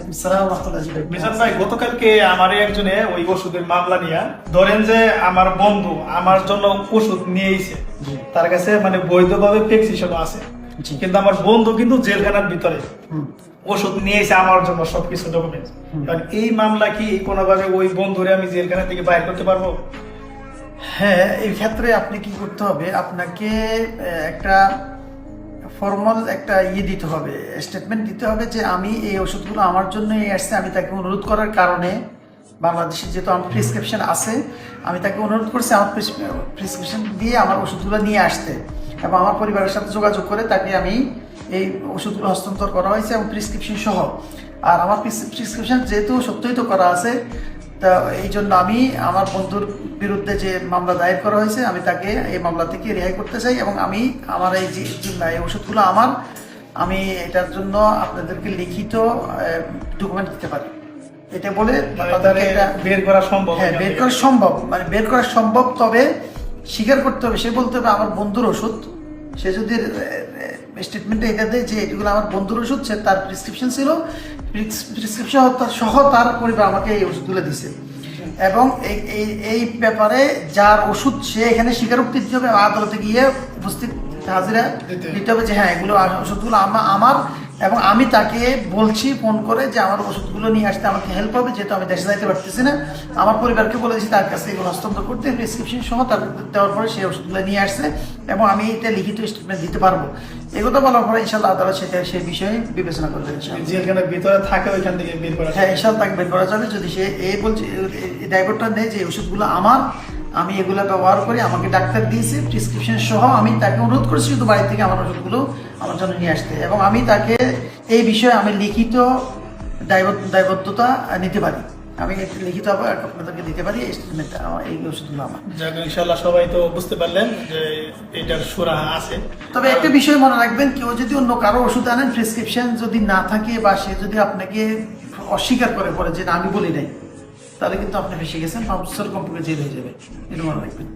ওয়ালাইকুম আসসালাম ওয়া রাহমাতুল্লাহি ওয়া বারাকাতুহু। মিজান ভাই, গতকালকে আমার একজনে ওই ওষুধের মামলা নিয়ে ধরেন যে আমার বন্ধু আমার জন্য ওষুধ নিয়েছে, জি। তার কাছে মানে বৈধভাবে প্রেসক্রিপশন আছে, জি। কিন্তু আমার বন্ধু কিন্তু জেলখানার ভিতরে হুম। ওষুধ নিয়েছে আমার জন্য সবকিছু ডকুমেন্টস। কারণ এই মামলা কি কোনোভাবে ওই বন্ধুরে আমি জেলখানা থেকে বাইর করতে পারবো? হ্যাঁ, এই ক্ষেত্রে আপনি কি করতে হবে, আপনাকে একটা ফর্মাল একটা দিতে হবে, স্টেটমেন্ট দিতে হবে যে আমি এই ওষুধগুলো আমার জন্য আসছে, আমি তাকে অনুরোধ করার কারণে বাংলাদেশে যেহেতু আমার প্রেসক্রিপশন আছে, আমি তাকে অনুরোধ করছি আমার প্রেসক্রিপশন দিয়ে আমার ওষুধগুলো নিয়ে আসতে, এবং আমার পরিবারের সাথে যোগাযোগ করে তাকে আমি এই ওষুধগুলো হস্তান্তর করা হয়েছে এবং প্রেসক্রিপশন সহ। আর আমার প্রেসক্রিপশন যেহেতু সত্যায়িত করা আছে, তা এই জন্য আমি আমার বন্ধুর বিরুদ্ধে যে মামলা দায়ের করা হয়েছে, আমি তাকে এই মামলা থেকে রেহাই করতে চাই, এবং আমি আমার এই যে এই ওষুধগুলো আমি এটার জন্য আপনাদেরকে লিখিত ডকুমেন্ট দিতে পারি, এটা বলে মানে তাদেরকে তাহলে একটা বের করা সম্ভব? হ্যাঁ, বের করা সম্ভব, মানে বের করা সম্ভব, তবে স্বীকার করতে হবে, সে বলতে হবে আমার বন্ধুর ওষুধ। সে যদি স্টেটমেন্টে এটা দেয় যে এগুলো আমার বন্ধুর ওষুধ, সে তার প্রেসক্রিপশন ছিল, প্রেসক্রিপশন সহ তার পরিবার আমাকে এই ওষুধগুলো দিছে, এবং এই ব্যাপারে যার ওষুধ সে এখানে স্বীকারোক্তি দিতে হবে, আদালতে গিয়ে উপস্থিত হাজিরা দিতে হবে যে হ্যাঁ এগুলো ওষুধগুলো আমার, এবং আমি তাকে বলছি ফোন করে যে আমার ওষুধগুলো নিয়ে আসতে আমাকে হেল্প হবে, যেহেতু আমি দেশে যাইতে পারতেছি না। আমার পরিবারকে বলেছি তার কাছে এগুলো হস্তান্তর করতে, প্রেসক্রিপশন সহ তার দেওয়ার পরে সেই ওষুধগুলো নিয়ে আসছে, এবং আমি এটা লিখিত স্টেটমেন্ট দিতে পারবো। এগুলো বলার পরে ইনশাল্লাহ আদালত সেই বিষয়ে বিবেচনা করবে ইনশাল্লাহ। জেলখানার ভিতরে থাকে ওইখান থেকে বের করা? হ্যাঁ, ইনশাল্লাহ তাকে বের করা যাবে, যদি সে বলছে ড্রাইভারটা নেই যে ওষুধগুলো আমার, আমি এগুলো ব্যবহার করি, আমাকে ডাক্তার দিয়েছে প্রেসক্রিপশন সহ, আমি তাকে অনুরোধ করেছি শুধু বাড়ি থেকে আমার ওষুধগুলো আমার জন্য নিয়ে আসতে, এবং আমি তাকে এই বিষয়ে আমি লিখিত দায়বদ্ধতা নিতে পারি, আমি লিখিত আপনাদেরকে দিতে পারি স্টেটমেন্টটা এই ওষুধগুলো আমার। যাক, ইনশাআল্লাহ সবাই তো বুঝতে পারলেন যে এটার সুরাহা আছে। তবে একটা বিষয় মনে রাখবেন, কেউ যদি অন্য কারো ওষুধ আনেন, প্রেসক্রিপশন যদি না থাকে বা সে যদি আপনাকে অস্বীকার করে পড়ে যে না আমি বলি নাই, তাহলে কিন্তু আপনি ফেসে গেছেন, 5 বছর কমপক্ষে জেল হয়ে যাবে, এটা মনে রাখবেন।